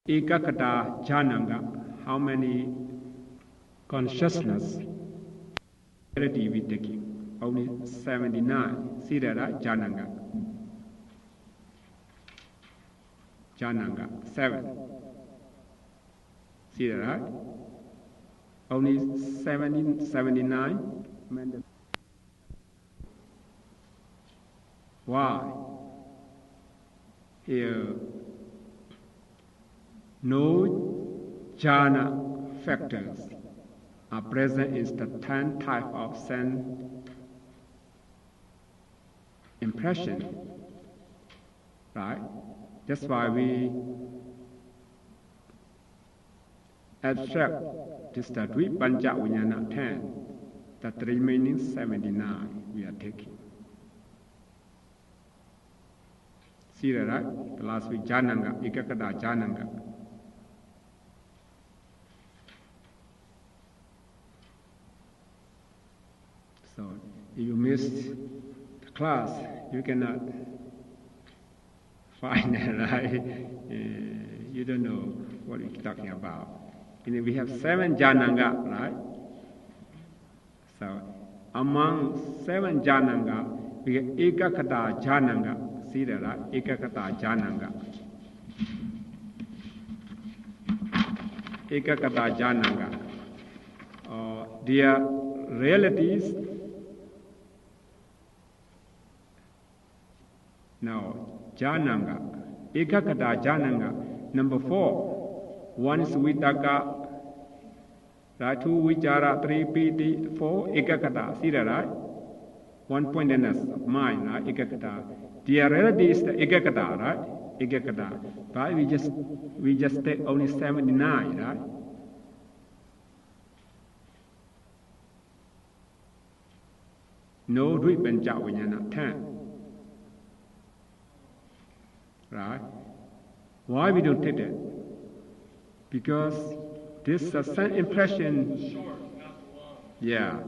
Ekakata Jananga, how many consciousness reality we taking? Only 79. See that, right? Jananga. Jananga, 7. See that, right? Only 79. Why? Here, no jhana factors are present in the 10 type of sense impression, right? That's why we abstract this that we Panja Vijnana 10, that the remaining 79 we are taking. See that, right? The last week, Jananga, Ekakata Jananga. So, if you missed the class, you cannot find it, right? You don't know what we're talking about. And we have 7 Jananga, right? So, among 7 Jananga, we have Ekakata Jananga. See that, right? Ekakata Jananga. Ekakata Jananga. Their realities. Now, Jananga. Ekakata Jananga. Number 4. 1 is Vitaka. Right? 2 Vichara, 3 Piti, 4 Ekakata. See that, right? 1 pointedness of mind, right? Ekakata. The reality is the Ekakata, right? Ekakata. But we just take only 79, right? No Dvipanja Vijnana 10. Right? Why we don't take that? Because this sense impression. Yeah.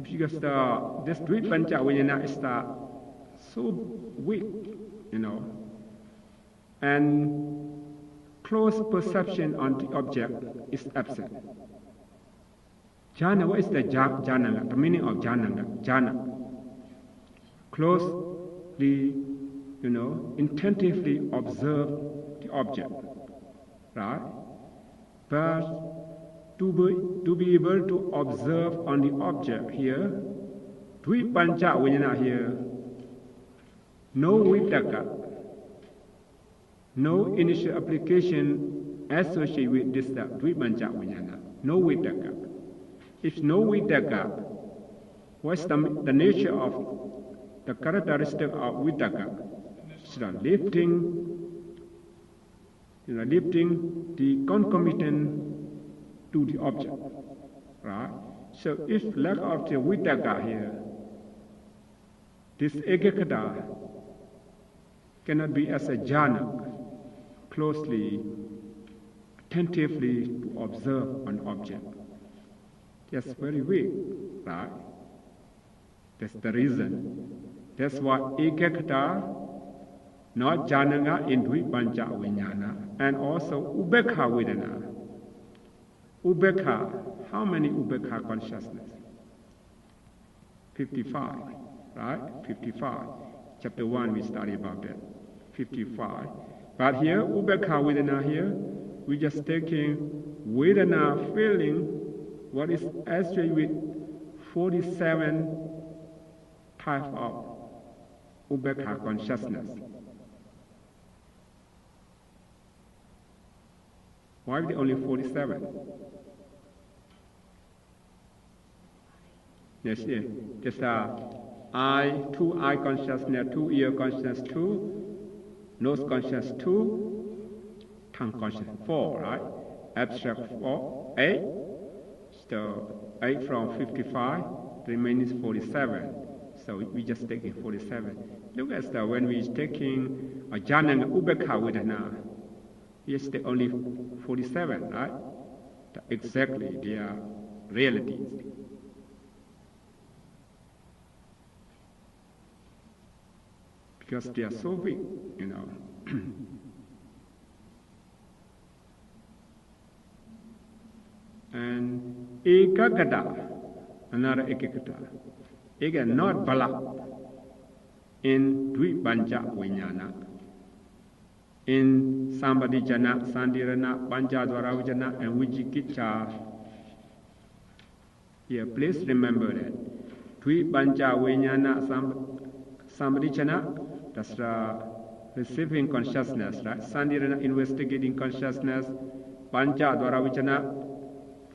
Because this Dvipanja Vijnana is so weak, you know, and close perception on the object is absent. Jhana, what is the jhana? The meaning of jhana. Closely, you know, intentively observe the object, right? But to be able to observe on the object here, Dvipanja Vijnana here, no vitaka, no initial application associated with this Dvipanja Vijnana. No vitaka. If no vitaka, what's the nature of the characteristic of vitaka? It's lifting the concomitant to the object, right? So if lack of the vitaka here, this ekakata cannot be as a jhana, closely, attentively to observe an object. That's very weak, right? That's the reason. That's why ekakata, not jhananga in Dvipanja Vijnana, and also ubekha vedana. Ubekha, how many ubekha consciousness? 55, right? 55. Chapter 1 we study about that. 55. But here, ubekha vedana here, we just taking vedana feeling what is actually with 47 type of ubekha consciousness. Why only 47? Yes, yes. There's eye, 2 eye consciousness, 2 ear consciousness, 2 nose consciousness, 2 tongue consciousness, 4, right? Abstract 4, 8. So 8 from 55, the remaining is 47. So we just taking 47. Look at when we taking a jhana ubekha vedana. Yes, they only 47, right? Exactly, they are realities. Because they are so weak, you know. Ekagata, another ekagata. Eka not bala in Dvipanja Vinyana. In Sambadijana, Sandirana, Panchadvaravijana, and Vijikicha. Here, please remember that. Dvipanja Vinyana, Sambadijana, that's the receiving consciousness, right? Sandirana, investigating consciousness. Panchadvaravijana,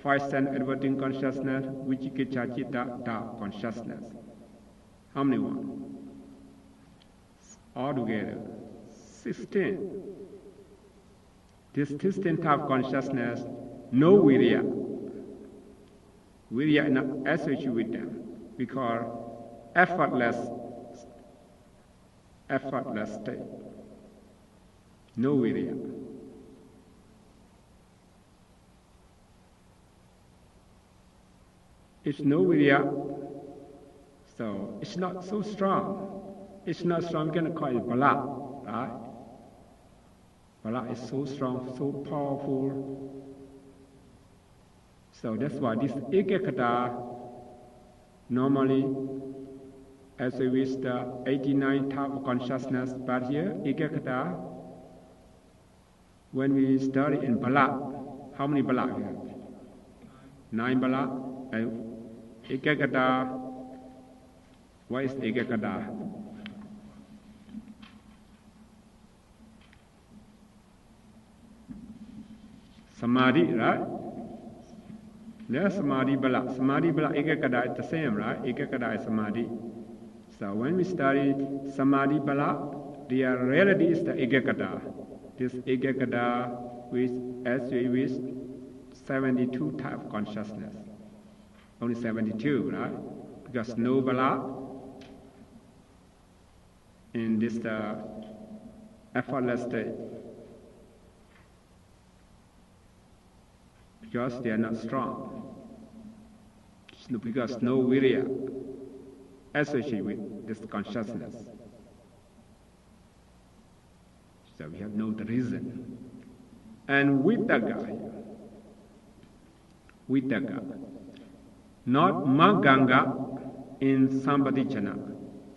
five sense adverting consciousness. Vijikicha Chitta, dark consciousness. How many one? Altogether, 16. This 16 type of consciousness, no virya. Virya is not associated with them because effortless state. No virya. It's no virya, so it's not so strong. It's not strong, we're going to call it bala, right? Bala is so strong, so powerful. So that's why this ekakata normally as we with the 89 type of consciousness, but here ekakata, when we study in bala, how many bala we have? 9 bala. And ekakata, what is ekakata? Samadhi, right? There's Samadhi Bala. Samadhi Bala, Ekakada is the same, right? Ekakada is Samadhi. So when we study Samadhi Bala, the reality is the Ekakada. This Ekakada with as with 72 type of consciousness. Only 72, right? Because no Bala in this effortless state. Because they are not strong. Because no virya associated with this consciousness. So we have no reason. And Vittaka, not Maganga in Sambadijana,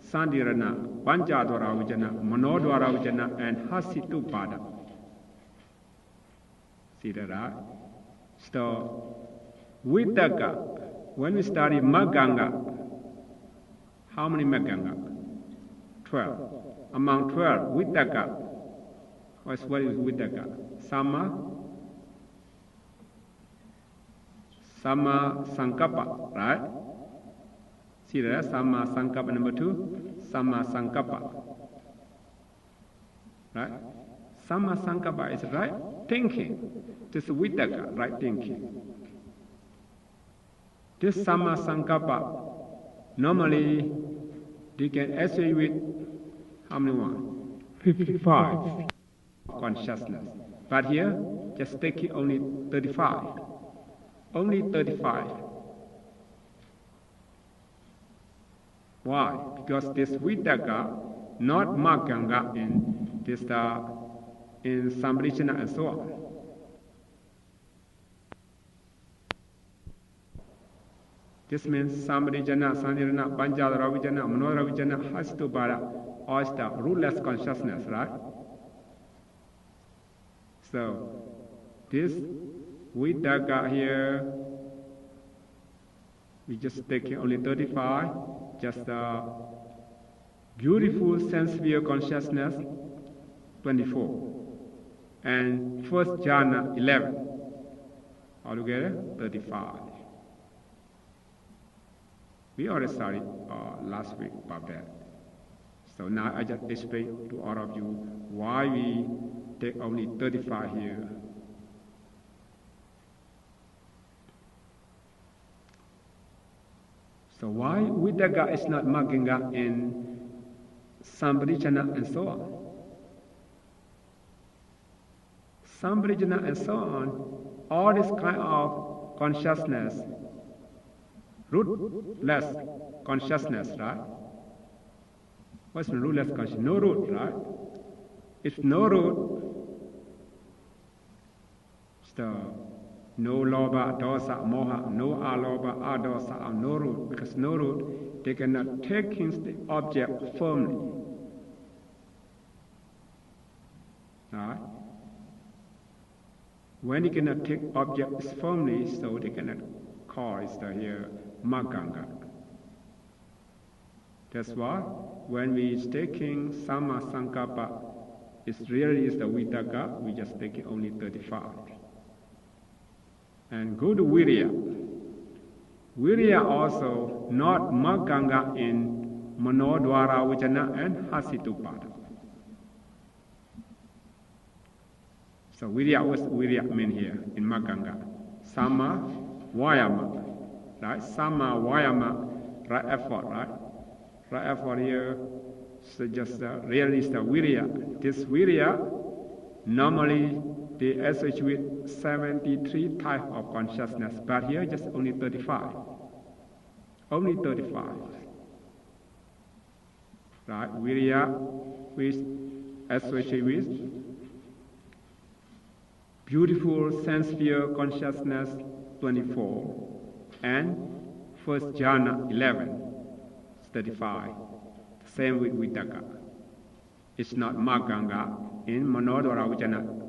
Sandirana, Panchadvaravijana, Manodvaravijana, and Hasitupada. See that, right? So, Vittaka, when we study Maganga, how many Maganga? 12. Among 12, Vittaka. What is Vittaka? Sama Sankappa, right? See that? Sama Sankappa number 2. Sama Sankappa. Right? Sama Sankappa is right thinking. This is Vittaka, right thinking. This Sama Sankappa, normally they can associate with how many one? 55 consciousness. But here, just take it only 35. Only 35. Why? Because this Vittaka, not Maganga in this in Sambhajana and so on. This means Sambhajana, Sanirana, Panchadvaravijana, Manodvaravijana has to bara all the rootless consciousness, right? So this Vittaka here, we just take only 35, just a beautiful sense view consciousness, 24. And first jhana, 11. Altogether, 35. We already studied last week about that. So now I just explain to all of you why we take only 35 here. So why Vittaka is not Maganga in Sambhajana and so on? Sambhajana and so on, all this kind of consciousness, rootless consciousness, right? What's rootless consciousness? No root, right? If no root, so No loba, dosa, moha, no aloba, adosa, no root. Because no root, they cannot take in the object firmly. Right? When they cannot take objects firmly, so they cannot call it here maganga. That's why when we is taking sama sankappa, it really is the vitaka, we just taking only 35. And go to virya. Virya also not maganga in manodwara, vijana and hasitupada. So virya, what's virya mean here in maganga? Sama vayama, right? Sama vayama, right effort, right? Right effort here, so just really is the virya. This virya, normally they associate with 73 types of consciousness, but here just only 35. Only 35. Right? Virya, which associate with beautiful sense sphere consciousness 24, and first jhana 11, 35. Same with vitaka. It's not maganga in manodwara vijana,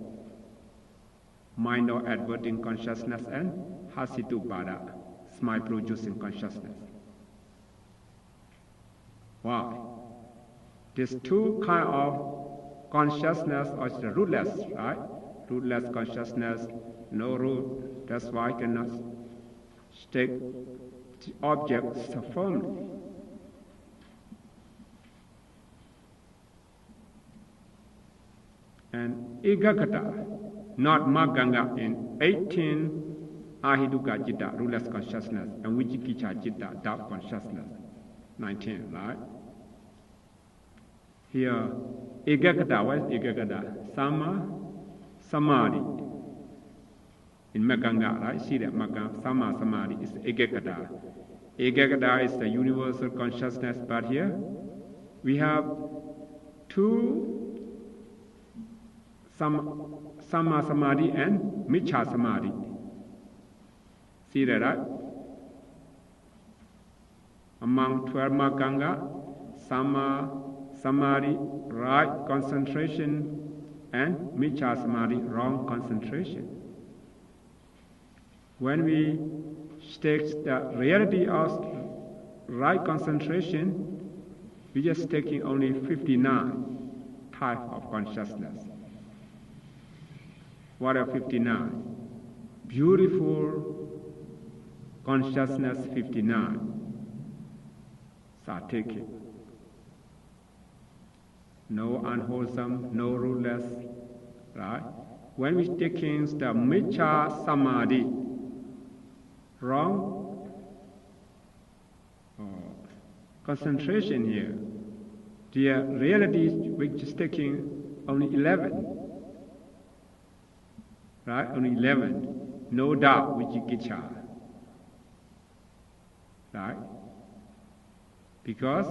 mind or adverting consciousness, and hasitupada, smile producing consciousness. Wow. These two kind of consciousness are the rootless, right? Rootless consciousness, no root. That's why I cannot take the object so firmly. And Igagata, not Maganga in 18 Ahiduka Jitta, rootless consciousness, and Vichikicha Jitta, dark consciousness, 19, right? Here, Igagata, what is Igagata? Sama Samadhi. In Maganga, right? See that Maganga, Sama Samadhi is Igagata. Igagata is the universal consciousness, but here we have two Sama Samadhi and Michha Samadhi. See that, right? Among 12 Maganga, Sama Samadhi, right concentration, and Michha Samadhi, wrong concentration. When we take the reality of right concentration, we just taking only 59 type of consciousness. What are 59? Beautiful consciousness 59. So take it. No unwholesome, no rootless, right? When we take in the Michha Samadhi, wrong concentration here, the reality which is taking only 11. Right? Only 11. No doubt, Vichikicha. Right? Because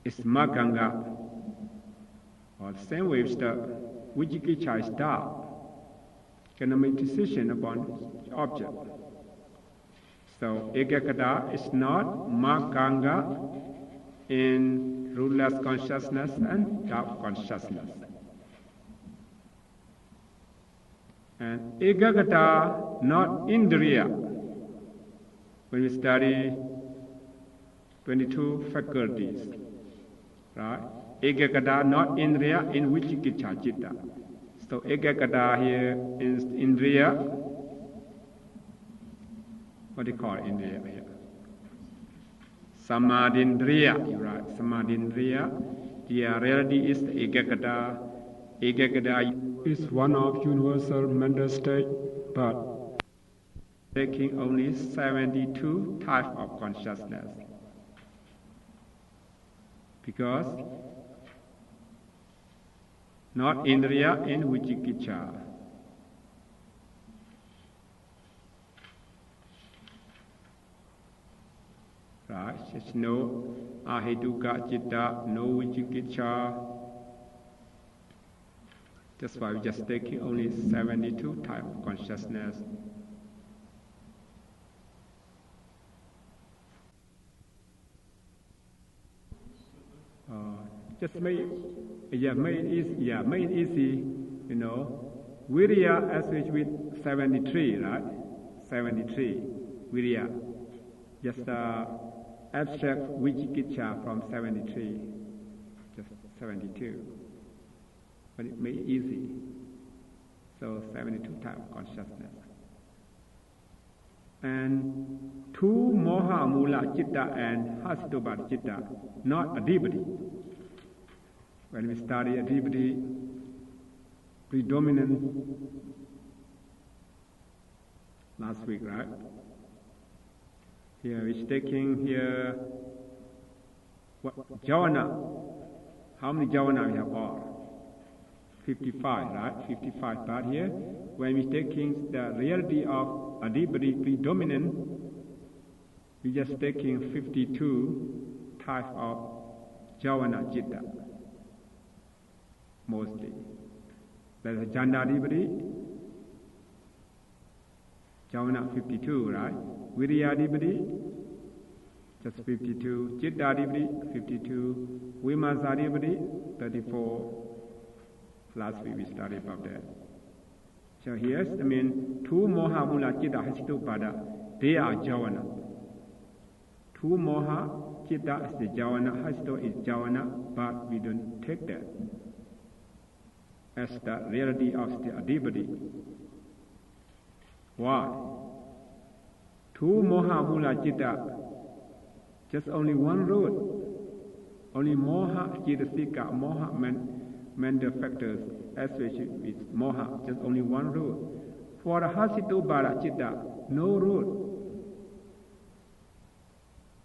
it's Maganga. Or the same way as the Vichikicha is doubt. Cannot make decision upon the object. So Ekakata is not Maganga in rootless consciousness and doubt consciousness. And Ekagata, not Indriya. When we study 22 faculties, right? Ekagata, not Indriya, in Vichikicha Citta. So Ekagata here is Indriya. What do you call Indriya here? Samadindriya, right? Samadindriya. The reality is the Ekagata. Ekagata is one of universal mental state, but taking only 72 types of consciousness. Because not Indriya in Vichikicha. Right? There's no Ahetuka Citta, no Vichikicha. That's why we're just taking only 72 type of consciousness. Just make it easy, you know. Virya as with 73, right? 73, Virya. Just abstract Vichikicca from 73, just 72. But it made it easy. So 72 type of consciousness. And 2 Moha Mula Chitta and Hasitobhata Chitta, not Adhipati. When we study Adhipati, predominant last week, right? Here we're taking here Javana. How many Javana we have all? 55, right? 55. But here, when we're taking the reality of Adhipati predominant, we're just taking 52 type of Javana Chitta, mostly. There's a Jandadipati, Javana 52, right? Viryadipati, just 52. Chittadipati, 52. Vimasadipati, 34. Last week we studied about that. So here's, 2 Moha Mula Chitta Hasitobhata, they are Javana. 2 Moha Chitta is the Javana, Hasito is Javana, but we don't take that as the reality of the Adhipati. Why? 2 Moha Mula Chitta, just only one root. Only Moha Chittasika, Moha mental factors associated with Moha, just only one root. For the Hasitobhata Chitta, no root.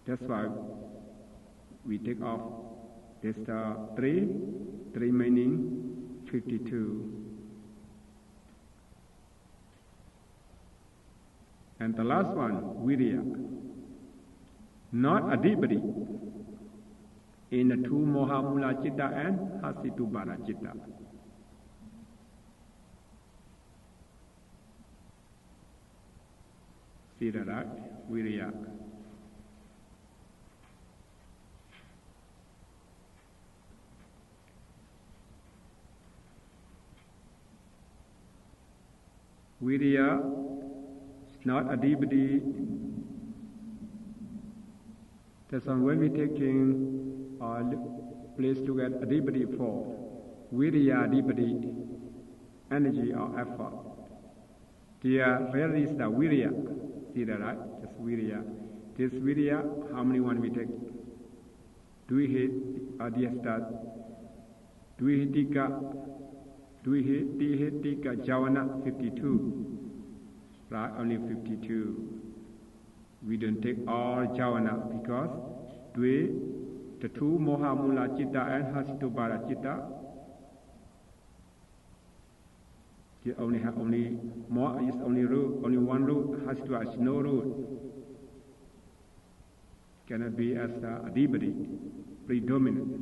That's why we take off this 3 remaining 52. And the last one, Virya, not Adhipati, in the 2 Moha Mula Chitta and Hasitobhata Chitta. See that, right? Virya. Virya, not Adhipati. That's why when we're taking please look at Adhipati for Virya Adhipati, energy or effort. There really is the Virya. See that, right? Just Virya. This Virya, how many one we take? Dvihitika Javana 52. Right? Only 52. We don't take all Javana because the 2 Moha Mula Chitta and Hasitobhata Chitta, you only have only root, only one root. Hasitobhata is no root. Cannot be as Adhipati, predominant.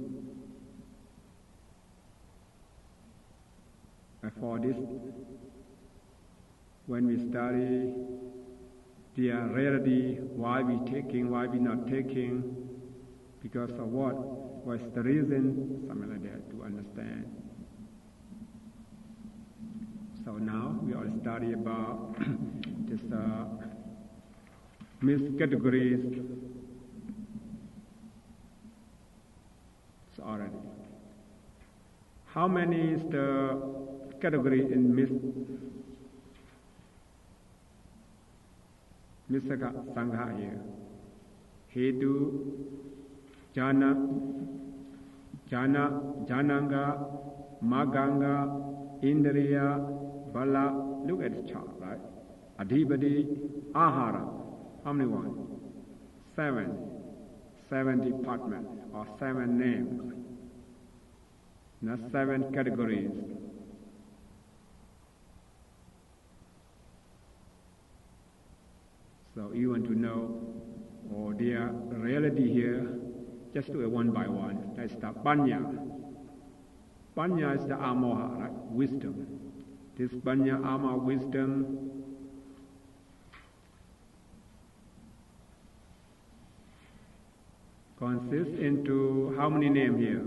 And for this, when we study the reality, why we taking, why we not taking, because of what? What's the reason? Something like that to understand. So now we all study about this mixed categories. So already, how many is the category in Misaka Sangha here? Hetu, Jananga, Maganga, Indriya, Bala. Look at the chart, right? Adhipati, Ahara. How many one? 7. 7 departments or 7 names. Not 7 categories. So you want to know, their reality here, just do it one by one. Let's start Panya. Panya is the amoha, right? Wisdom. This panya, ama, wisdom, consists into how many names here?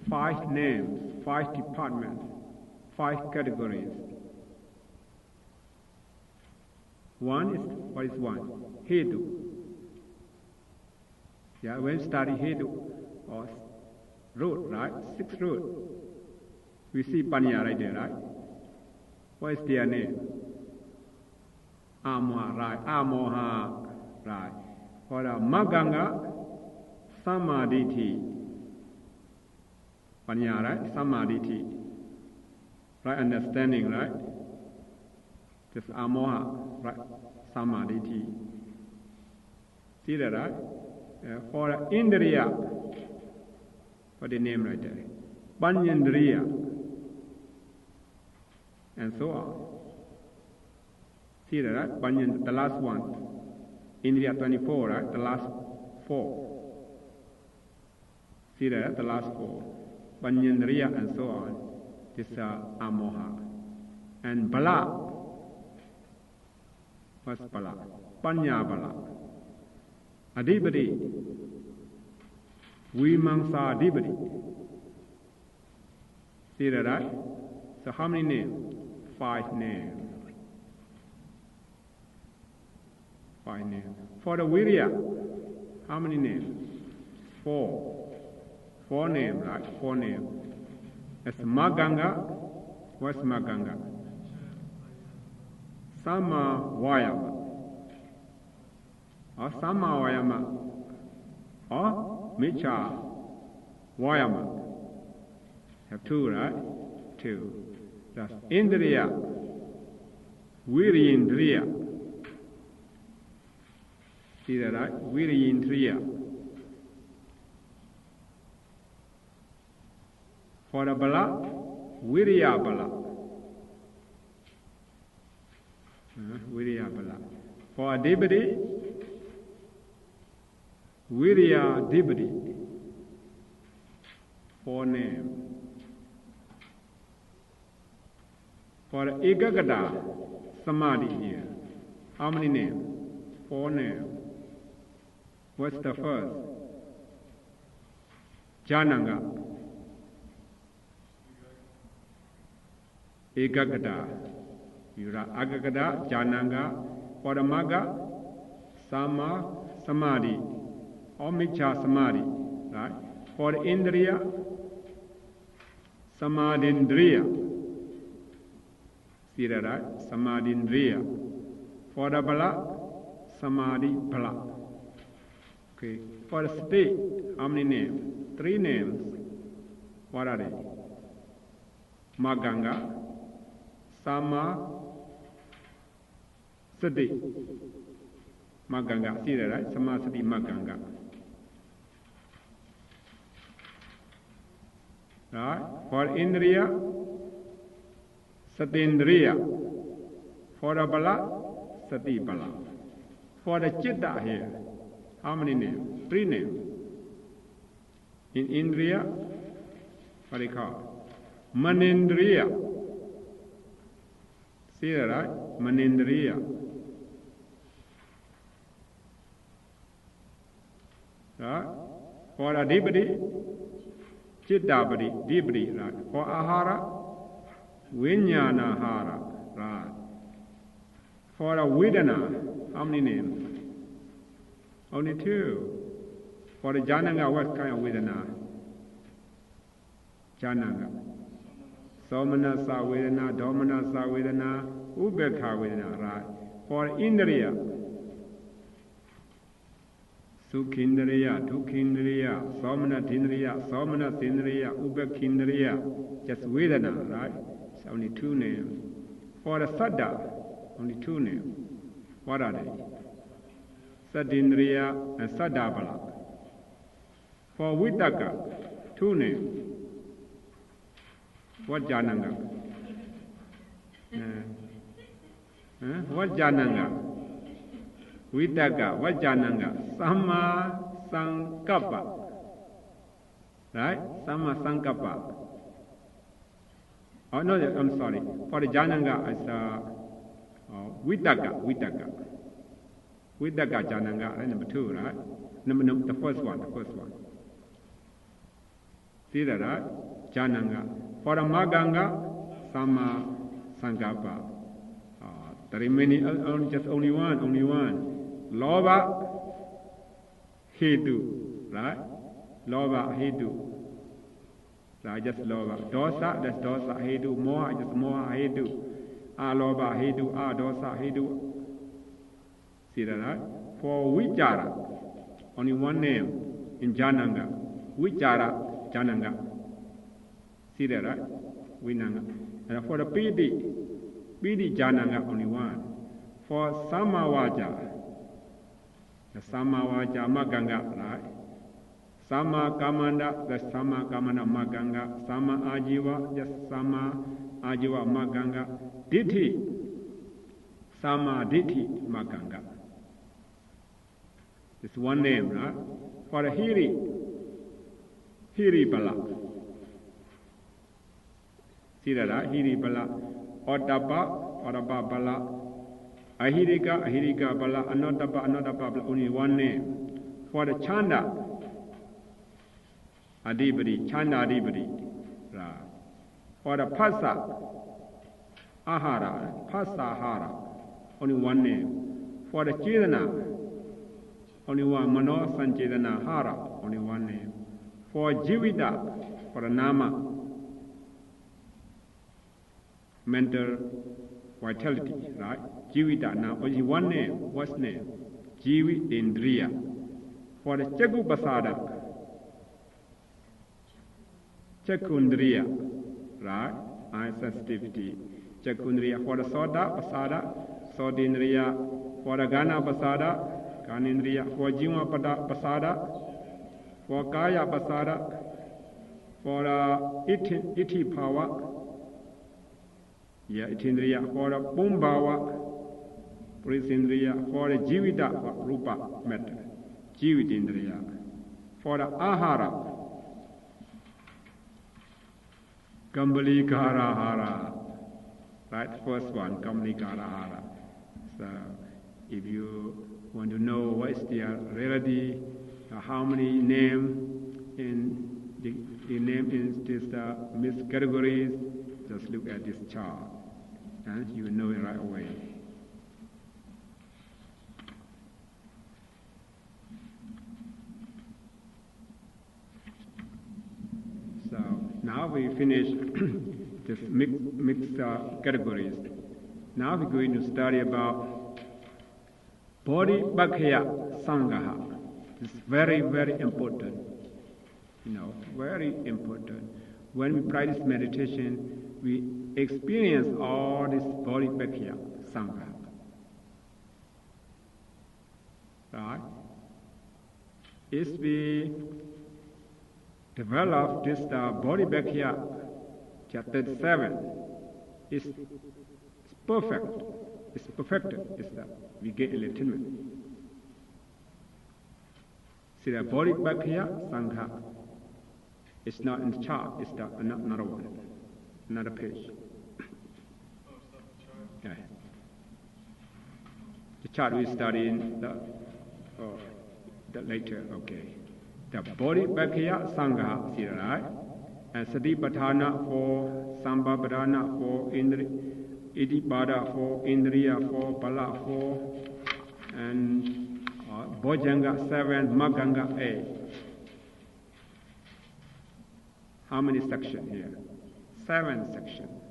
5 names, 5 departments, 5 categories. One is, what is one? Hedu. Yeah, when you study Hedu, or root, right? 6 root. We see Panya right there, right? What is their name? Amoha, right? Amoha, right? For the Maganga, Samadhi. Panya, right? Samadhi. Right? Understanding, right? This Amoha, right? Samadhi. See that, right? For Indriya, what the name right there? Panyendriya, and so on. See that, right? Panyan, the last one. Indriya 24, right? The last 4. See that, right? The last 4. Panyendriya, and so on. This is Amoha. And Bala. What's Bala? Panya Bala. Adibadi, Vimamsa Adibadi. See that, right? So how many names? 5 names. 5 names. For the Virya, how many names? 4. 4 names, right? 4 names. It's Maganga. What's Maganga? Sama Vayama. Or Sama Vayama, or Micha Vayama. Have 2, right? 2. That's Indriya, Virindriya. See that, right? Virindriya. For the Bala, Virya Bala. Virya Bala. For Adibadi, Virya Dibadi. 4 names. For Ekagata Samadhi here, how many names? 4 names. What's the first? Jananga. Ekagata. Yura Agagata, Jananga. For the Magga, Sama Samadhi. Or Micha Samadhi, right? For Indriya, Samadhindriya. See that, right? Samadhindriya. For the Bala, Samadhi Bala. Okay. For the state, how many names? 3 names. What are they? Maganga, Sama, Sati. Maganga. See that, right? Sama, Sati, Maganga. Right? For Indriya, Satindriya. For the Bala, Sati Bala. For the Chitta here, how many names? 3 names. In Indriya, what do you call? Manindriya. See that, right? Manindriya. Right? For Adibadi, Chiddabadi, Dibadi, right? For Ahara, Vinyanahara, right? For a Vedana, how many names? Only 2. For the Jananga, what kind of Vedana? Jananga. Somanasa Vedana, Domanasa Vedana, Ubekha Vedana, right? For Indriya, Sukhindriya, Dukhindriya, Somanatindriya, Somanasindriya, Ubekindriya, just Vedana, right? It's only 2 names. For the Saddha, only 2 names. What are they? Sadindriya and Saddhabala. For Vitaka, 2 names. What Jananga? What Jananga? Vitaka, what Jananga? Sama Sankappa. Right? Sama Sankappa. Oh, no, I'm sorry. For the Jananga, it's Vitaka. Vitaka Jananga, right? Number 2, right? The first one. See that, right? Jananga. For the Maganga, Sama Sangapa. The remaining, only one. Loba, Hetu, right? Loba, Hetu. Right, just loba. Dosa, that's dosa, Hetu. Moha, just moha, Hetu. Loba, Hetu, dosa, Hetu. See that, right? For Vichara, only one name in Jananga. Vichara, Jananga. See that, right? Vinanga. And for the Pidi Jananga, only one. For Samavaja, the Samavaja Maganga, right? Sama Kamanda, the Sama Kamanda Maganga. Sama Ajiva, just Sama Ajiva Maganga. Dithi, Sama Dithi Maganga. It's one name, right? For the Hiri Bala. See that, right? Hiri Bala. Otapa Bala. Ahirika Bala. Anotapa Bala. Only one name. For the Chanda Adibadi. Right. For the Pasa Ahara. Only one name. For the Chidana, only one. Mano Sanchedana Hara, only one name. For Jivita, for the Nama, mental vitality, right? Jivita, now only one name. What's name? Jivitendriya. For the Chakupasada, Chakundriya, right? Eye sensitivity. Chakundriya. For the Soda, Pasada, Sodindriya. For the Gana Pasada, Ganindriya. For Jima Pasada, for Kaya Pasada, for Iti Power, Itindriya. For the Pumbawa, Prisindriya. For the Jivita Rupa matter, Jivitindriya. For the Ahara, Kambalikara Hara. Right, first one, Kambalikara Hara. So, if you want to know what is their reality, how many names in the name in this mixed categories, just look at this chart, and you will know it right away. So now we finish this mixed categories. Now we're going to study about Body Bhakya Sangaha. It's very, very important. Very important. When we practice meditation, we experience all this Body Bhakya Sangaha. Right? If we develop this Body Bhakya chapter 7, it's perfect. It's perfected. It's that we get enlightenment. See that Body Bhakya Sangha. It's not in the chart. It's another one, another page. Okay. The chart we study in the later. Okay. The Body Bhakya Sangha. See that, right? And Satipatthana for Sambhapadana for Idipada for Indriya for Bala for, and Bojanga 7, Maganga 8. How many sections here? 7 sections.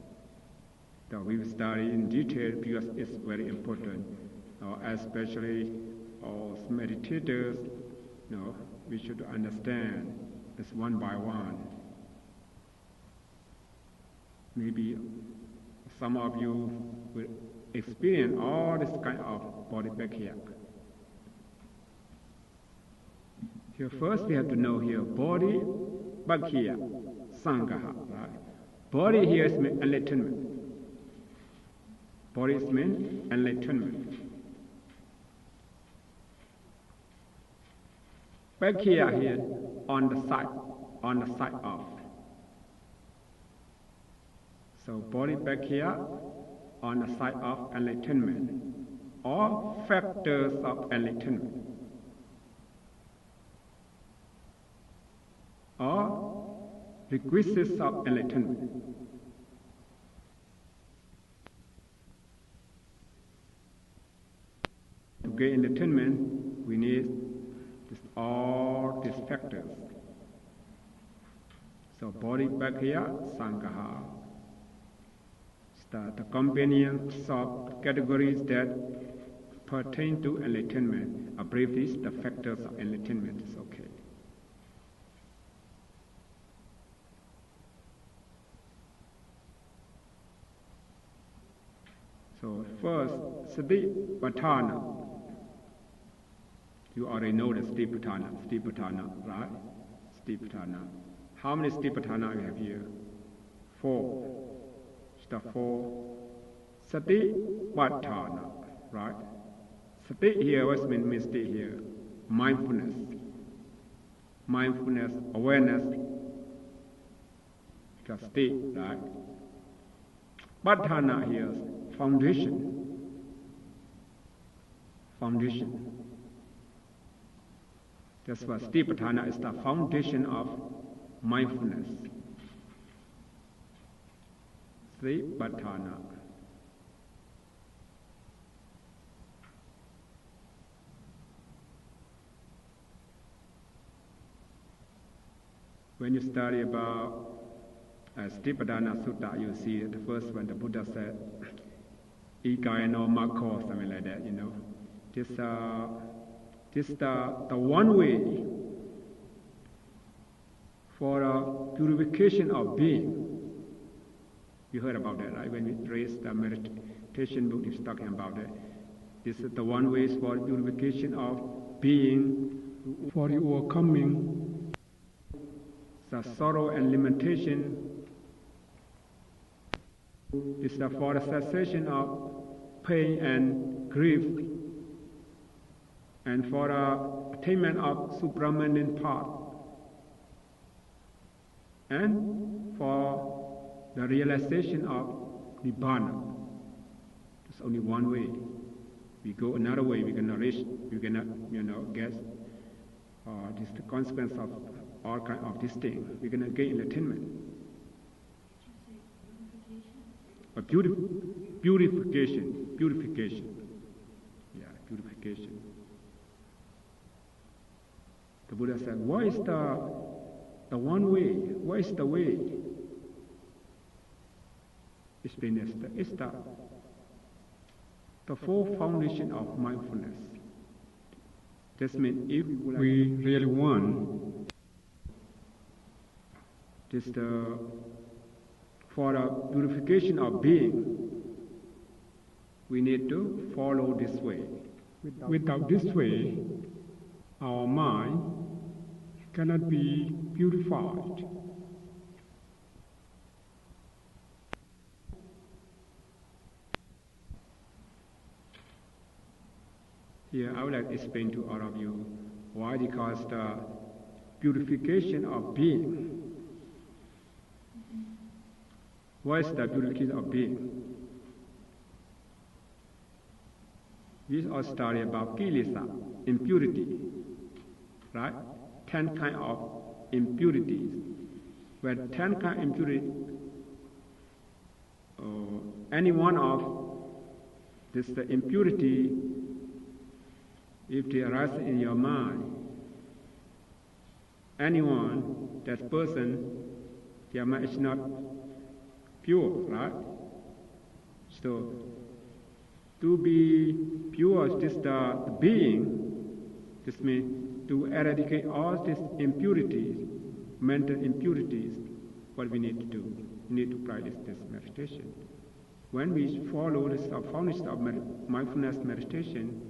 So we will study in detail because it's very important, especially as meditators. We should understand this one by one. Maybe some of you will experience all this kind of Body Bhakya. Here first we have to know here Body Bhakya Sangaha. Right? Body here is enlightenment. Body is meant enlightenment. Bhakya here on the side of. So So body back here on the side of enlightenment, or factors of enlightenment, or requisites of enlightenment. To gain enlightenment, we need all these factors. So body back here, Sankaha. The companions of categories that pertain to enlightenment. Briefly, the factors of enlightenment is okay. So first, Satipatthana. You already know the Satipatthana, right? Satipatthana. How many Satipatthana we have here? 4. The 4 Satipatthana, right? Sati here, what means sati here? Mindfulness. Mindfulness, awareness. Just state, right? Patthana here, foundation. Foundation. That's what Satipatthana is, the foundation of mindfulness. Satipatthana. When you study about Satipatthana Sutta, you see the first one, the Buddha said, Ikayano Mako, something like that, you know. This the one way for purification of being. You heard about that, right? When we raised the meditation book, it's talking about that. This is the one way for purification of being, for the overcoming the sorrow and limitation. This is for the cessation of pain and grief, and for the attainment of supramental part, and for the realization of Nibbana. There's only one way. We go another way, we cannot reach, we cannot, get this the consequence of all kind of this thing. We're gonna gain enlightenment. A purification. Yeah, purification. The Buddha said, what is the one way? What is the way? Explain this. It's the four foundation of mindfulness. This means if we really want this for the purification of being, we need to follow this way. Without this way, our mind cannot be purified. Here, I would like to explain to all of you why, because the purification of being. What is the purification of being? We all study about kilesa, impurity, right? 10 kinds of impurities. Where 10 kinds of impurity, any one of this the impurity, if they arise in your mind, anyone, that person, their mind is not pure, right? So, to be pure, this the being, this means to eradicate all these impurities, mental impurities, what we need to do. We need to practice this meditation. When we follow this foundation of mindfulness meditation,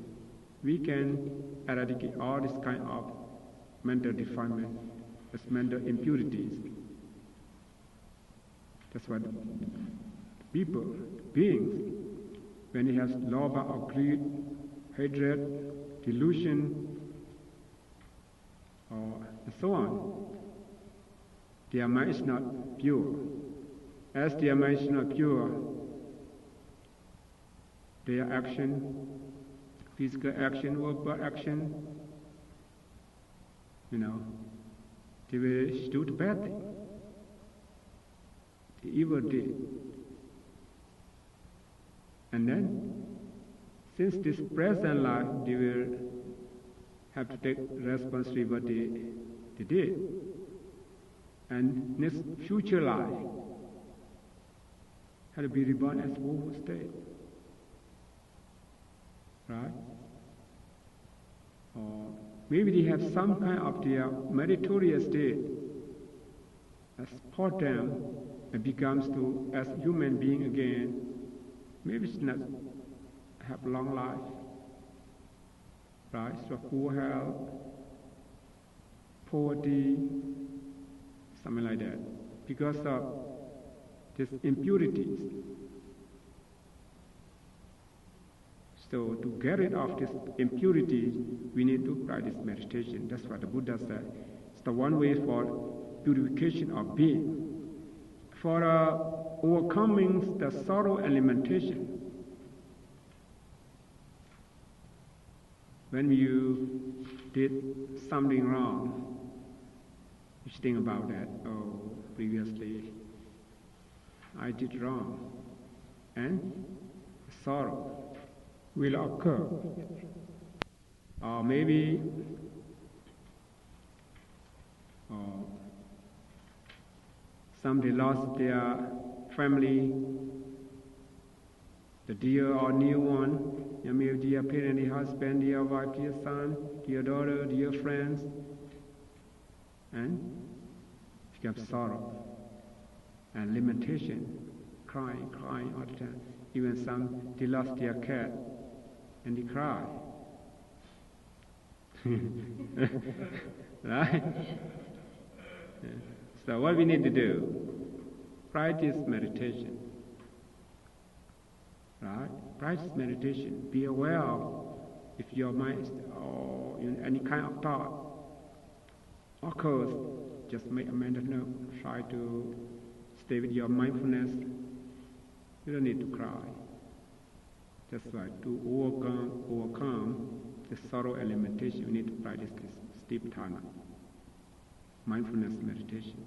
we can eradicate all this kind of mental defilement, this mental impurities. That's what people, beings, when he has lobha or greed, hatred, delusion, and so on, their mind is not pure. as their mind are pure, their action, physical action, verbal action, they will do the bad thing, the evil deed. And then, since this present life, they will have to take responsibility they did. And next future life had to be reborn as woeful state. Right? Or maybe they have some kind of their meritorious state that support them and becomes to as human being again. Maybe it's not have long life. Right? So poor health, poverty, something like that, because of these impurities. So to get rid of this impurity, we need to practice meditation. That's what the Buddha said. It's the one way for purification of being. For overcoming the sorrow and lamentation. When you did something wrong, you think about that. Oh, previously I did wrong, and sorrow will occur. Or maybe somebody lost their family, the dear or new one, dear parent, dear husband, dear wife, dear son, dear daughter, dear friends, and becomes sorrow and lamentation, crying all the time. Even some, they lost their cat and they cry. Right? Yeah. So what we need to do? Practice meditation. Right? Practice meditation. Be aware of if your mind or any kind of thought occurs, just make a mental note. Try to stay with your mindfulness. You don't need to cry. That's why to overcome the sorrow and lamentation, we need to practice this steep time, mindfulness meditation.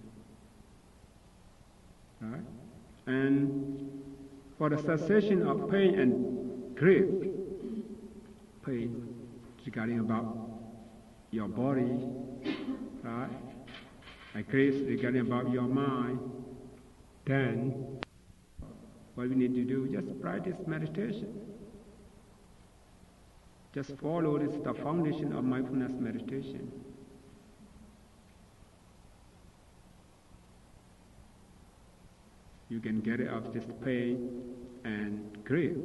Right? And for the cessation of pain and grief, pain regarding about your body, right? And grief regarding about your mind, then what we need to do, just practice meditation. Just follow this, the foundation of mindfulness meditation. You can get out of this pain and grief.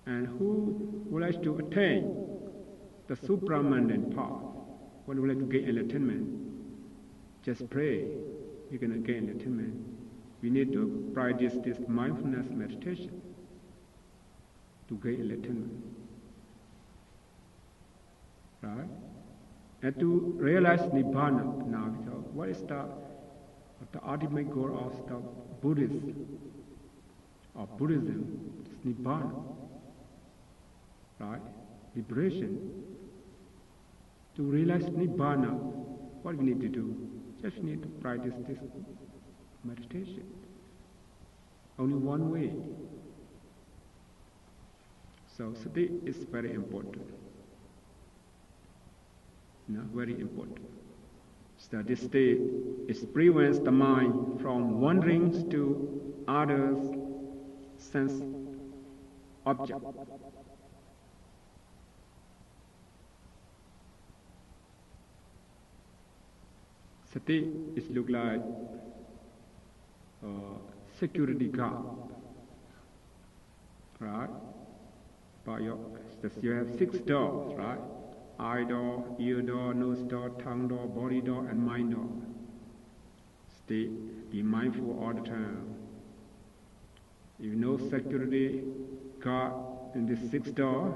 And who would like to attain the supramundane path? One would like to gain enlightenment. Just pray, you're going to gain enlightenment. We need to practice this mindfulness meditation to gain enlightenment. Right? And to realize Nibbana now, because what is the ultimate goal of the Buddhism? It's Nibbana. Right? Liberation. To realize Nibbana, what we need to do? Just need to practice this meditation. Only one way. So sati is very important. Very important. So this state prevents the mind from wandering to others' sense object. Sati is look like security guard, right? But you have 6 doors, right? Eye door, ear door, nose door, tongue door, body door, and mind door. Be mindful all the time. If you know security guard in this 6 door,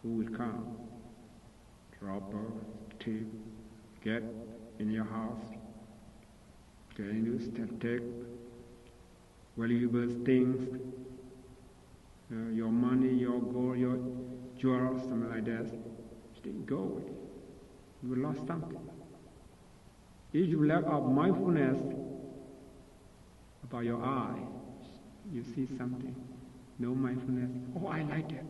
who will come? Robber, thief, get in your house, trying to take valuable things, your money, your gold, your jewels, something like that. Still go away. You lost something. If you lack of mindfulness about your eye, you see something, no mindfulness. Oh, I like that.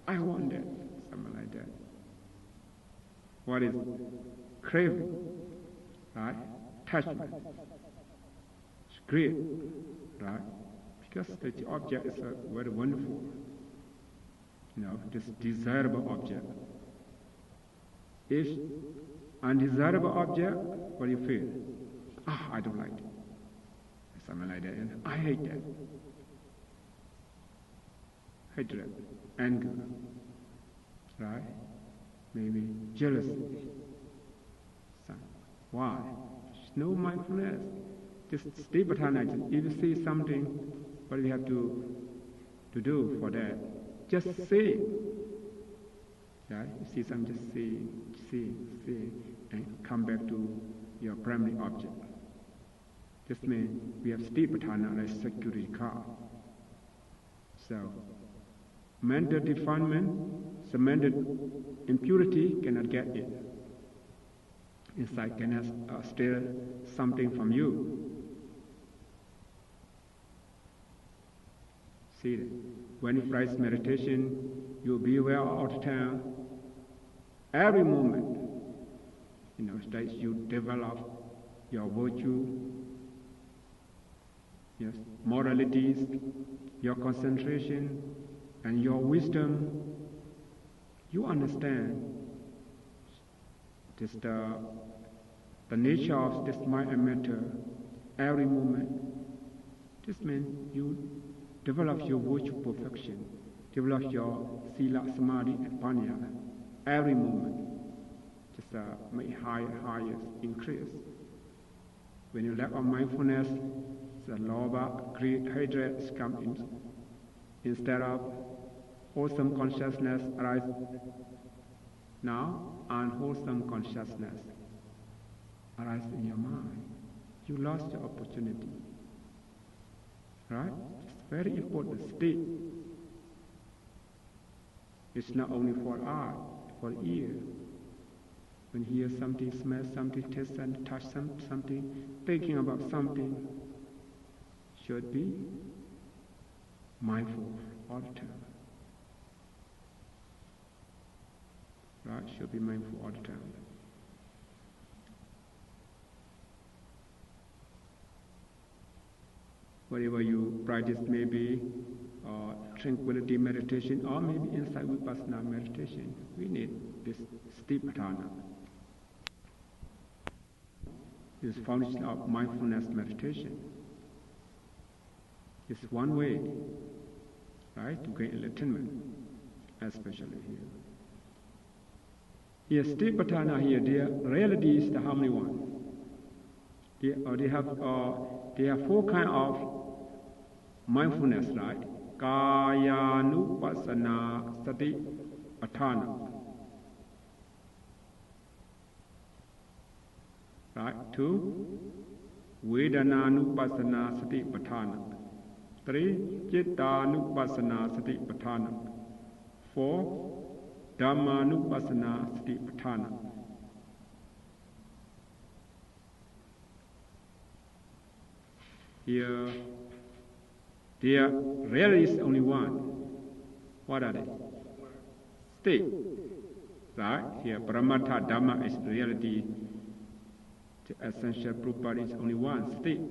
I want that. Something like that. What is craving? Right? Attachment. It's greed. Right? Because the object is very wonderful. This desirable object. If undesirable object, what do you feel? I don't like it. Something like that. And I hate that. Hatred, anger, right? Maybe jealousy. Why? No mindfulness. Just Satipatthana. If you see something, what do you have to do for that? Just see. Right? You see something, just see, and come back to your primary object. This means we have Satipatthana like security car. So, mental defilement, the mental impurity cannot get it. Inside cannot steal something from you. See that? When you practice meditation, you'll be aware all the time, every moment, that you develop your virtue, yes, moralities, your concentration, and your wisdom. You understand this the nature of this mind and matter every moment. This means you develop your virtue perfection, develop your sila, samadhi, and panya every moment. Just make higher, increase. When you lack of mindfulness, the lobha, greed, hatred come in. Instead of wholesome consciousness arise now, unwholesome consciousness arise in your mind. You lost your opportunity. Right? It's very important state. It's not only for eye, for ear. When you hear something, smell something, taste and touch something, thinking about something, should be mindful all the time. Right? Should be mindful all the time. Whatever you practice, maybe tranquility meditation, or maybe insight vipassana meditation, we need this Satipatthana. This foundation of mindfulness meditation. It's one way, right, to gain enlightenment, especially here. Here, Satipatthana here, their reality is the harmony one. They have four kinds of mindfulness, right? Kayanupassana Satipatthana. Right? 2. Vedananupassana Satipatthana. 3. Chittanupassana Satipatthana. 4. Dhammanupassana Satipatthana. Here, there really is only one. What are they? State. Right? Here, Paramatha Dhamma is reality. The essential proof body is only one, state.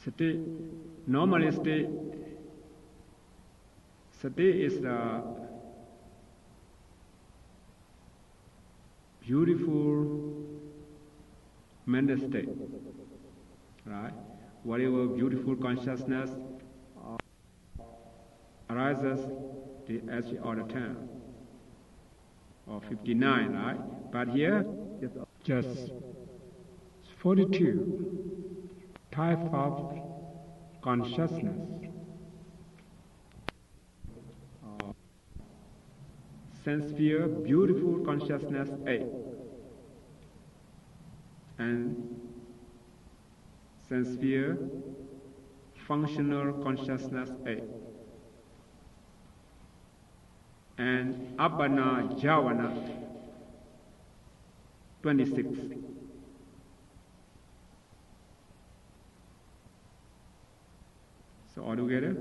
State, normally state is the beautiful mental state, right? Whatever beautiful consciousness arises, as all the time, or 59, right? But here, it's just 42 types of consciousness. Sense sphere, beautiful consciousness 8. and sense sphere, functional consciousness 8, and Abana Javana 26. So altogether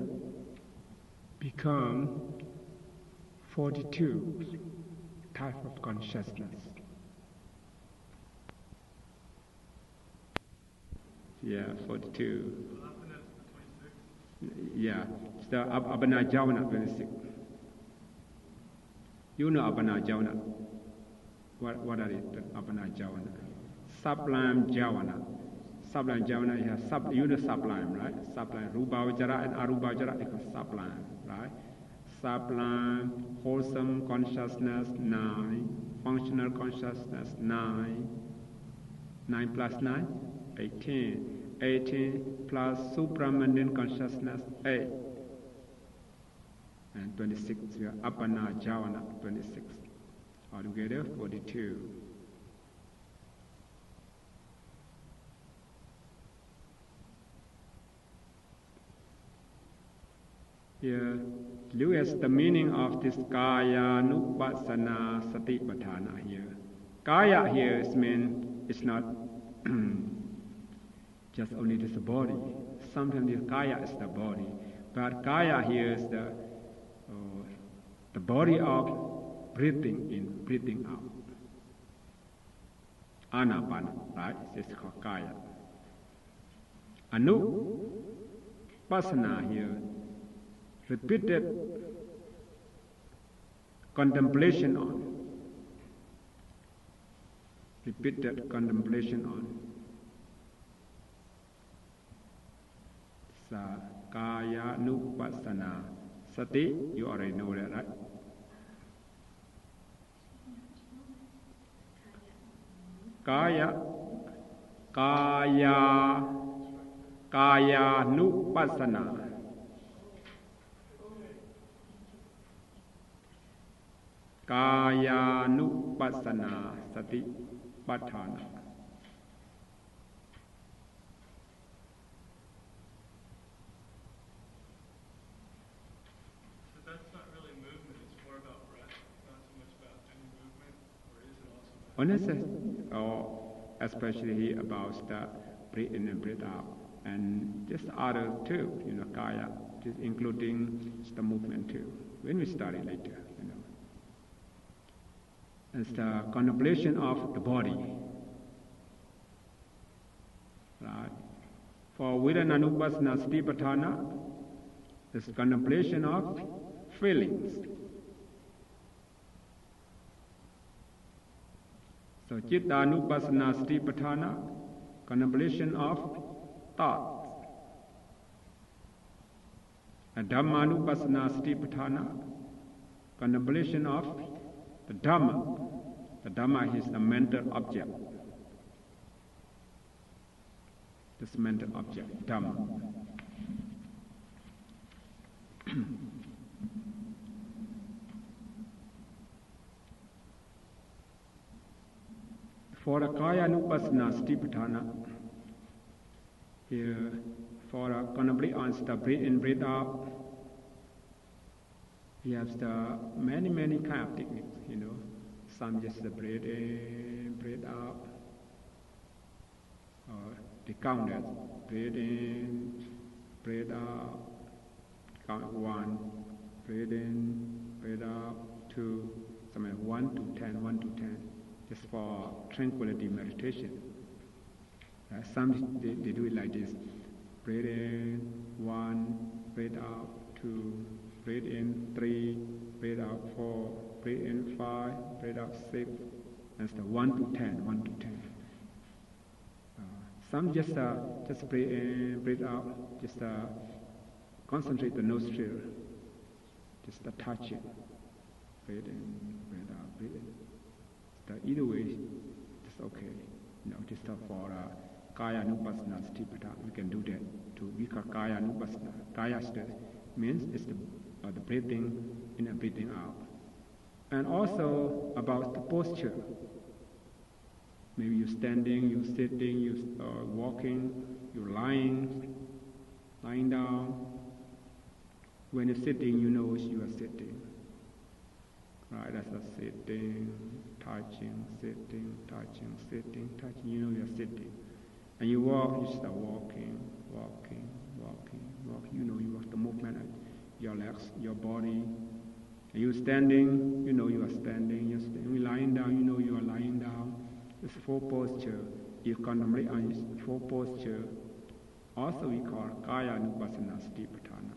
become 42 type of consciousness. Yeah, 42. Yeah, it's the Abana Javana 26. You know Abana Javana. What are it? Abana Javana. Sublime Javana. Sublime Javana, you know sublime, right? Sublime. Rupa Vajara and Arupa Vajara, they call sublime, right? Sublime, wholesome consciousness, 9. Functional consciousness, 9. 9 plus 9, 18. 18 plus supramundane consciousness, 8. And 26, we are Apana Javana, 26. Altogether, 42. Here, look at the meaning of this Kaya Nupassana Satipatthana here. Kaya here is mean it's not just only this body. Sometimes the Kaya is the body, but Kaya here is the body of breathing in, breathing out. Anapana, right? This is called Kaya. Anupassana here, repeated contemplation on. Repeated contemplation on. Kaya Nupassana. Sati, you already know that, right? Kaya Nupassana. Kaya Nupassana Sati Patthana. So that's not really movement, it's more about breath, not so much about any movement, or is it also about especially about the breathe in and breathe out, and just other too, Kaya, just including the movement too. When we study later, It's the contemplation of the body. Right? For Vedananupasana Satipatthana, it's contemplation of feelings. So Chittanupasana Satipatthana, contemplation of thoughts. And Dhammanupasana Satipatthana, contemplation of the Dhamma. The Dhamma is the mental object. This mental object, Dhamma. For the Kaya Nupassana Satipatthana, here, for a contemplate on the breathe in, breathe out, we have the many kind of techniques, Some just the breathe in, breathe out, or they count that. Breathe in, breathe out, count 1, breathe in, breathe out, 2, somewhere 1 to 10, 1 to 10, just for tranquility meditation. Some they do it like this: breathe in 1, breathe out 2, breathe in 3, breathe out 4, breathe in 5, breathe out 6. That's the 1 to 10, 1 to 10. Some just breathe in, breathe out, just concentrate the nostril, just touch it. Breathe in, breathe out, breathe in. Either way, it's okay. Just for Kaya Nupassana Satipatthana, we can do that too. We call Kaya Nupassana. Kaya means it's the breathing in and breathing out. And also about the posture. Maybe you're standing, you're sitting, you're walking, you're lying down. When you're sitting, you know you are sitting. Right, that's a sitting, touching, sitting, touching, sitting, touching. You know you're sitting. And you walk, you start walking. You know you have the movement of your legs, your body. And you're standing, you know you are standing. You're lying down, you know you are lying down. It's four posture. You contemplate on four posture. Also we call Kaya Nupassana Satipatthana.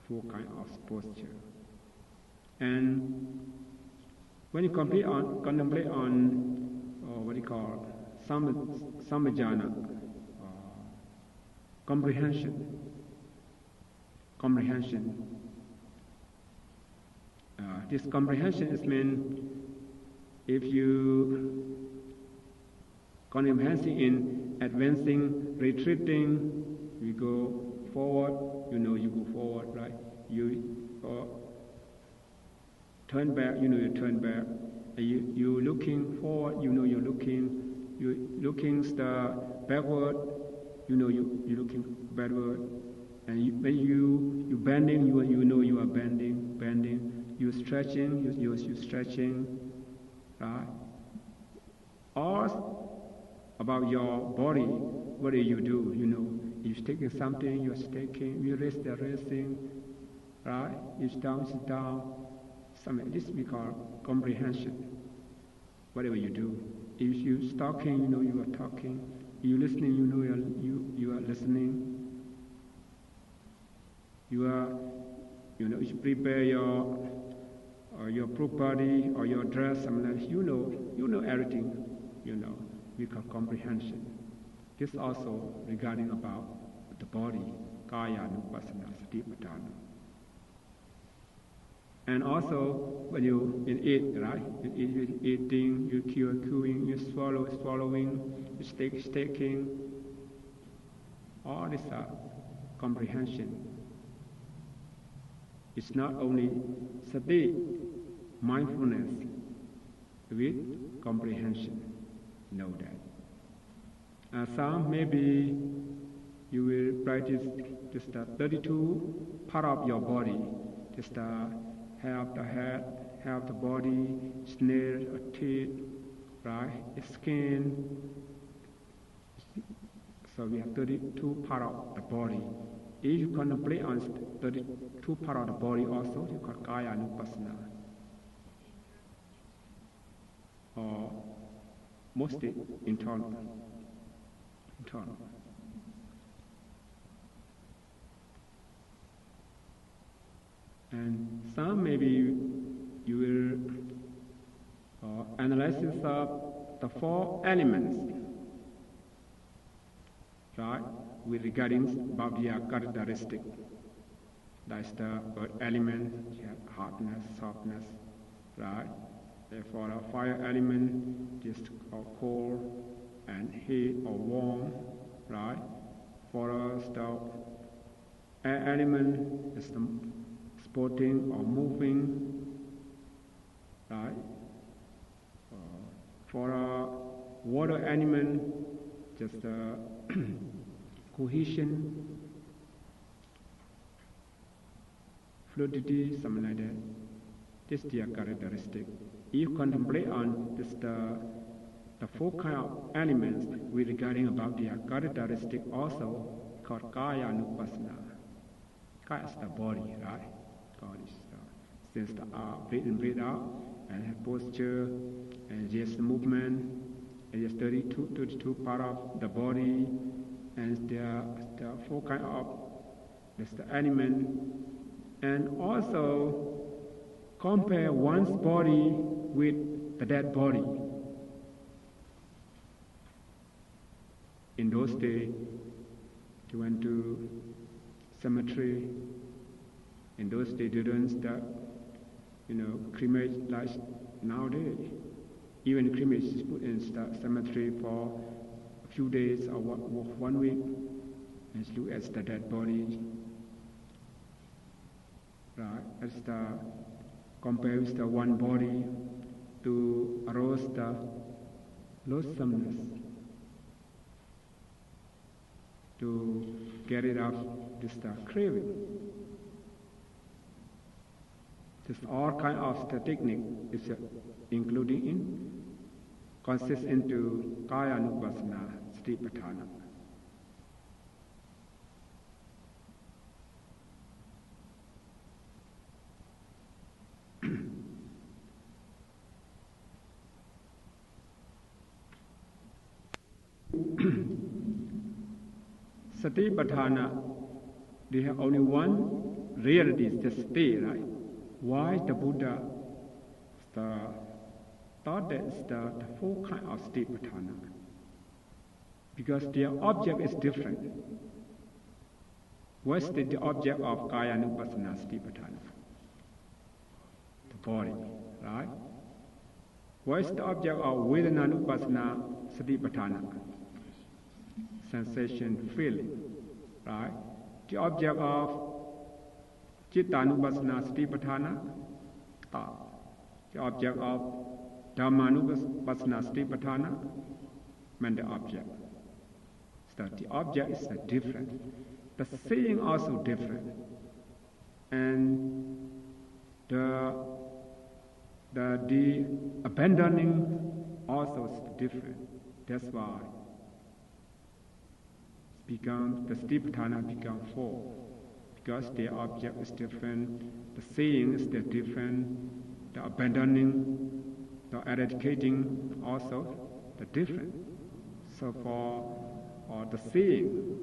Four kind of posture. And when you contemplate on what you call samajana, comprehension. This comprehension is meant if you comprehension in advancing, retreating, we go forward, you know you go forward, right? You turn back, you know you turn back. You looking forward, you know you're looking backward, you know you're looking backward. And when you bending, you know you are bending. You stretching, you stretching, right? All about your body. What do? You know, you're taking something, you're taking. You rest, you're resting, right? You sit down. Something. This we call comprehension. Whatever you do, if you're talking, you know you are talking. You listening, you know you are listening. You are, you know, you prepare your property or your dress. You know everything. You know, we call comprehension. This also regarding about the body, Kaya Nupassana Satipatthana. And also when you eat, right? You eating, you chewing, you swallowing, you taking. All this are comprehension. It's not only sati, mindfulness, with comprehension. Know that. Some maybe you will practice just 32 part of your body. Just have the head, have the body, snail, teeth, right? Skin. So we have 32 part of the body. If you contemplate on 32 part of the body also, you call Kaya Nupassana. Or mostly internal. And some maybe you will analysis of the four elements, right? With regarding about their characteristic. That's the earth element, you have hardness, softness, right? Therefore, a fire element, just cold and heat or warm, right? For us, the air element is the sporting or moving, right? For a water element, just cohesion, fluidity, something like that. This is their characteristic. If you contemplate on this, the four kind of elements with regarding about their characteristic also called Kaya Nupassana. Kaya is the body, right? God is since the breathe in, breathe out, and have posture, and just movement, and just 32 part of the body, and there are four kind of this the element, and also compare one's body with the dead body. In those days, you went to cemetery. In those days, they don't start, cremate like nowadays. Even cremate is put in cemetery for a few days or 1 week, and look at the dead body. Right, that's the compares the one body to roast loathsomeness, to get rid of this craving. This all kind of the technique is including in consists into Kaya Anupassana Satipatthana. Satipatthana, they have only one reality, just stay, right? Why the Buddha thought that it's the four kind of Satipatthana? Because their object is different. What's the object of Kaya Anupassana Satipatthana? The body, right? What's the object of Vedana Anupassana Satipatthana? Sensation, feeling, right? The object of Citta Anupassana Satipatthana, thought. The object of Dhamma Anupassana Satipatthana, mental object. So the object is different. The seeing also different. And the abandoning also is different. That's why the Satipatthana become four. Because their object is different, the seeing is different, the abandoning, the eradicating also the different. So for the seeing,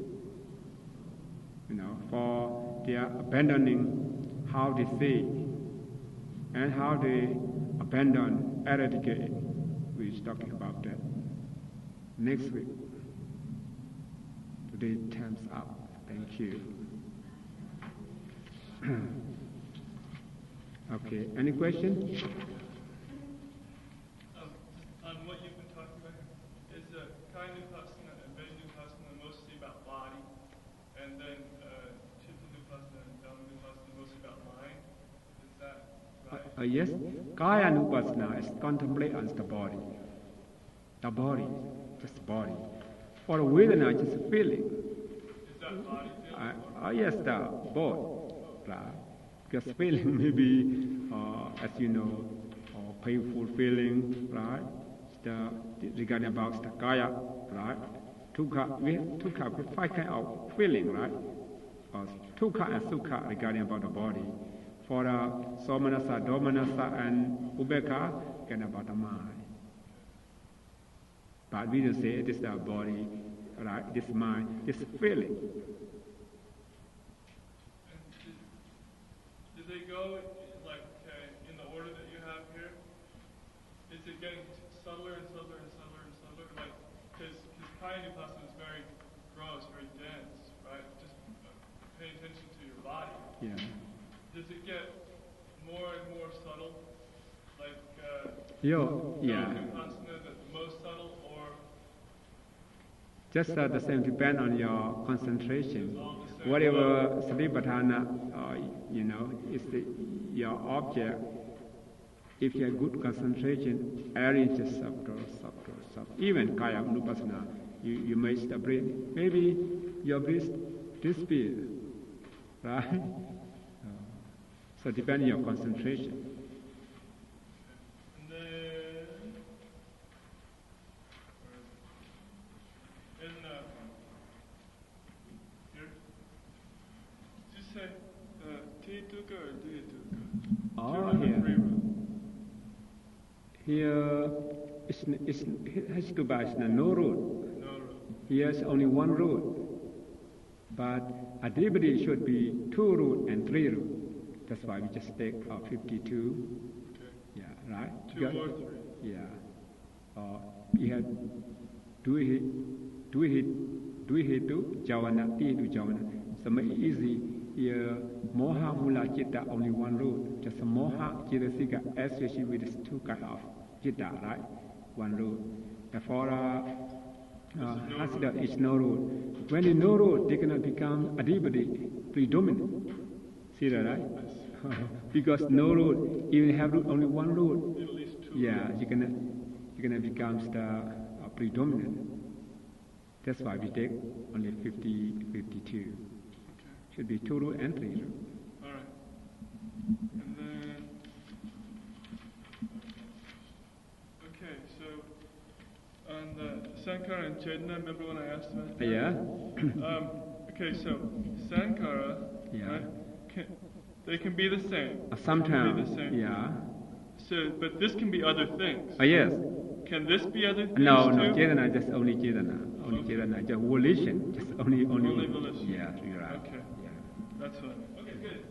for their abandoning how they see and how they abandon, eradicate, we're talking about that next week. Today time's up. Thank you. Okay, any question? On what you've been talking about, is Kaya Anupassana and Vedana Anupassana mostly about body, and then Chitta Anupassana and Dhamma Anupassana mostly about mind? Is that right? Yes, Kaya Anupassana is contemplate on the body. The body, just body. For Vedana, just feeling. Is that body feeling? Yes, the both. Right? Because feeling may be, as you know, painful feeling, right? Regarding about the Kaya, right? We have 5 kind of feeling, right? Tukha and Sukha regarding about the body. For Somanasa, Domanasa, and Ubeka, again about the mind. But we don't say this is the body, right? This mind, this feeling. Do they go like in the order that you have here? Is it getting subtler and subtler and subtler and subtler? Like, because Kaya Anupassana is very gross, very dense, right? Just pay attention to your body. Yeah. Does it get more and more subtle? Like, yeah. Anupassana, the most subtle, or? Just the same, depend on your concentration. Whatever Satipatthana, is your object. If you have good concentration, every is just subtle. Even Kaya Anupassana, you may stop breathing. Maybe your breath disappears, right? So depend on your concentration. Here, it has to be no road. Here's only one road. But everybody should be 2 road and 3 road. That's why we just take 52. Okay. Yeah, right? 2 or 3. Yeah. We have do it to Jawana, T to Jawana. So make it easy. Here, Moha Mula Chitta, only one road. Just Moha Chittasika associated with these 2 kind of Chitta, right? One road. Therefore, Hasida is no road. When the no road, they cannot become adhipati, predominant. See that, right? Because no road, even have only one road. At least 2. Yeah, you're gonna become the predominant. That's why we take only 50, 52. Okay. Should be 2 root and 3 root. All right. And then, okay, so on the Sankara and Chaitanya, remember when I asked about that? Yeah. Okay, so Sankara, Yeah. right, they can be the same. Sometimes, Can be the same. yeah. So, but this can be other things. Yes. Can this be other things No, too? no, Chetana, just only Chetana. Only Okay. Chetana, just volition. Just only. Only volition. Yeah, you're right. Okay. Yeah. That's what. Okay, good.